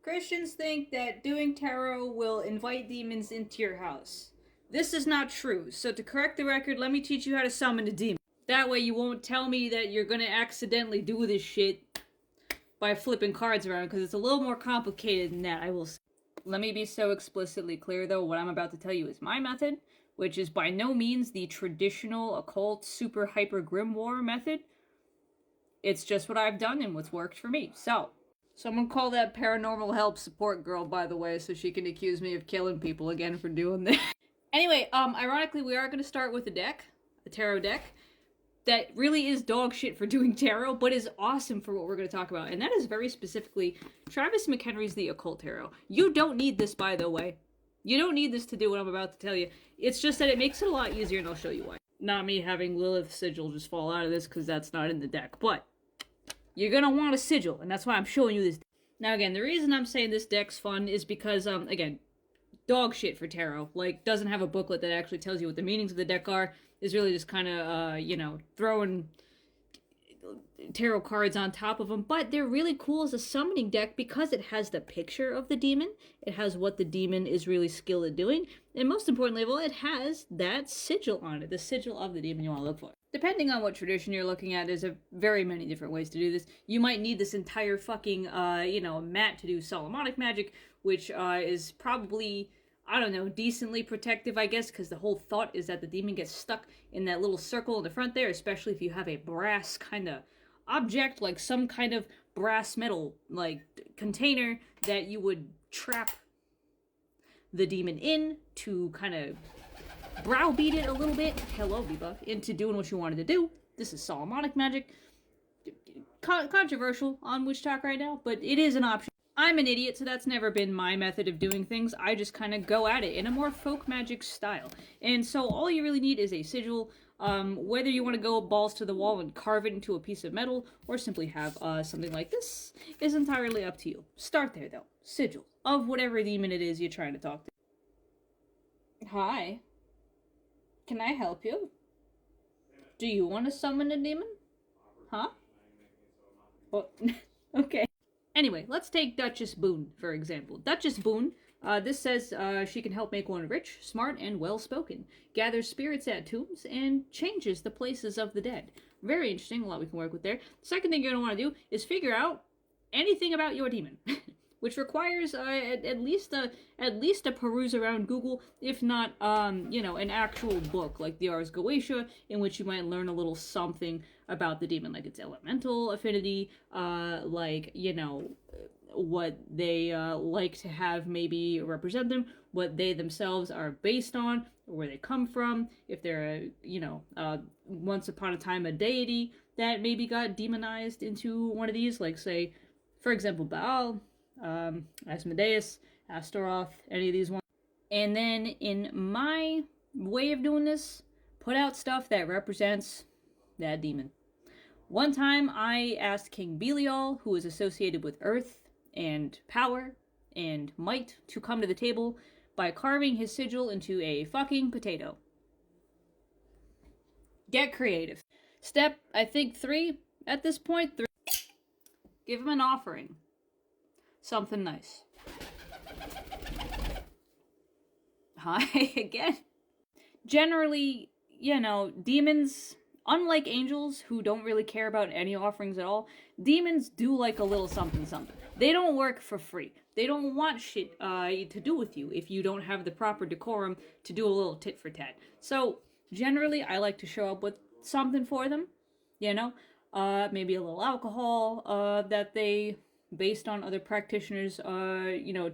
Christians think that doing tarot will invite demons into your house. This is not true, so to correct the record, let me teach you how to summon a demon. That way you won't tell me that you're gonna accidentally do this shit by flipping cards around, because it's a little more complicated than that, I will say. Let me be so explicitly clear, though, what I'm about to tell you is my method, which is by no means the traditional occult super hyper grimoire method. It's just what I've done and what's worked for me. So, someone call that paranormal help support girl, by the way, so she can accuse me of killing people again for doing that. Anyway, ironically, we are going to start with a tarot deck, that really is dog shit for doing tarot, but is awesome for what we're going to talk about. And that is very specifically Travis McHenry's The Occult Tarot. You don't need this, by the way. You don't need this to do what I'm about to tell you. It's just that it makes it a lot easier, and I'll show you why. Not me having Lilith's sigil just fall out of this, because that's not in the deck. But you're going to want a sigil, and that's why I'm showing you this. Now, again, the reason I'm saying this deck's fun is because, again, dog shit for tarot. Like, doesn't have a booklet that actually tells you what the meanings of the deck are. Is really just kind of, throwing tarot cards on top of them. But they're really cool as a summoning deck because it has the picture of the demon. It has what the demon is really skilled at doing. And most importantly of all, it has that sigil on it. The sigil of the demon you want to look for. Depending on what tradition you're looking at, there's very many different ways to do this. You might need this entire fucking, mat to do Solomonic magic, which is probably, I don't know, decently protective, I guess, because the whole thought is that the demon gets stuck in that little circle in the front there, especially if you have a brass kind of object, like some kind of brass metal, like, container that you would trap the demon in to kind of browbeat it a little bit, hello Viva, into doing what you wanted to do. This is Solomonic magic. Controversial on Witch Talk right now, but it is an option. I'm an idiot, so that's never been my method of doing things. I just kind of go at it in a more folk magic style. And so all you really need is a sigil. Whether you want to go balls to the wall and carve it into a piece of metal, or simply have something like this, is entirely up to you. Start there, though. Sigil of whatever demon it is you're trying to talk to. Hi. Can I help you? Do you want to summon a demon? Huh? Well, okay. Anyway, let's take Duchess Boone, for example. Duchess Boone, this says she can help make one rich, smart, and well-spoken, gathers spirits at tombs, and changes the places of the dead. Very interesting, a lot we can work with there. The second thing you're going to want to do is figure out anything about your demon, which requires at least a peruse around Google, if not, an actual book, like the Ars Goetia, in which you might learn a little something about the demon, like its elemental affinity, what they like to have maybe represent them, what they themselves are based on, or where they come from, if they're once upon a time a deity that maybe got demonized into one of these, like, say, for example, Baal, Asmodeus, Astaroth, any of these ones. And then in my way of doing this, put out stuff that represents that demon. One time I asked King Belial, who is associated with earth and power and might, to come to the table by carving his sigil into a fucking potato. Get creative. Step, I think 3 at this point. 3. Give him an offering. Something nice. Hi again. Generally, demons, unlike angels who don't really care about any offerings at all, demons do like a little something something. They don't work for free. They don't want shit to do with you if you don't have the proper decorum to do a little tit for tat. So, generally, I like to show up with something for them, maybe a little alcohol that they, based on other practitioners,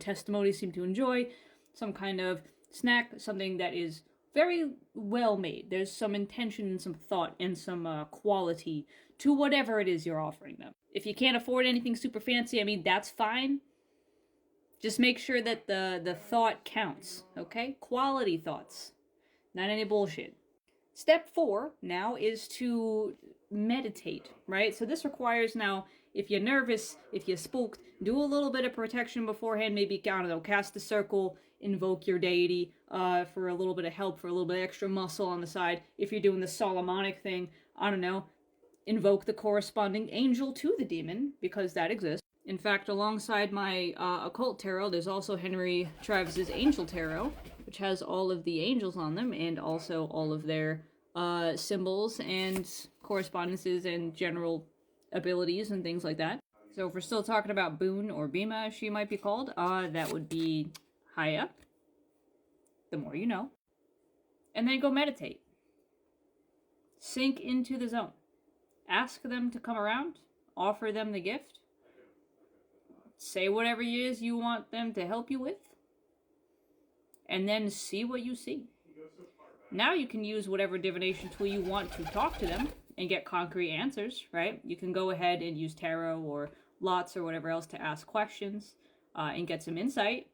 testimonies, seem to enjoy, some kind of snack, something that is very well made. There's some intention and some thought and some quality to whatever it is you're offering them. If you can't afford anything super fancy, that's fine. Just make sure that the thought counts, okay? Quality thoughts. Not any bullshit. Step 4 now is to meditate, right? So this requires now, if you're nervous, if you're spooked, do a little bit of protection beforehand. Maybe, cast a circle, invoke your deity for a little bit of help, for a little bit of extra muscle on the side. If you're doing the Solomonic thing, invoke the corresponding angel to the demon, because that exists. In fact, alongside my occult tarot, there's also Henry Travis's angel tarot, which has all of the angels on them and also all of their symbols and correspondences and general abilities and things like that. So if we're still talking about Boone or Bima, as she might be called, that would be Haya. The more you know. And then go meditate. Sink into the zone. Ask them to come around. Offer them the gift. Say whatever it is you want them to help you with. And then see what you see. Now you can use whatever divination tool you want to talk to them and get concrete answers, right? You can go ahead and use tarot or lots or whatever else to ask questions and get some insight.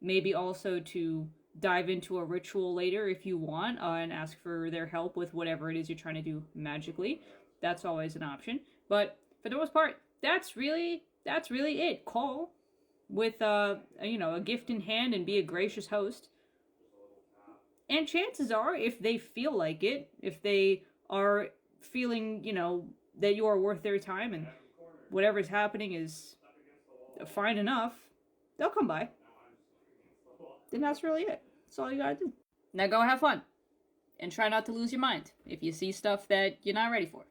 Maybe also to dive into a ritual later if you want and ask for their help with whatever it is you're trying to do magically. That's always an option. But for the most part, that's really it. Call with a gift in hand and be a gracious host. And chances are, if they feel like it, if they are feeling, that you are worth their time and whatever's happening is fine enough, they'll come by. Then that's really it. That's all you gotta do. Now go have fun. And try not to lose your mind if you see stuff that you're not ready for.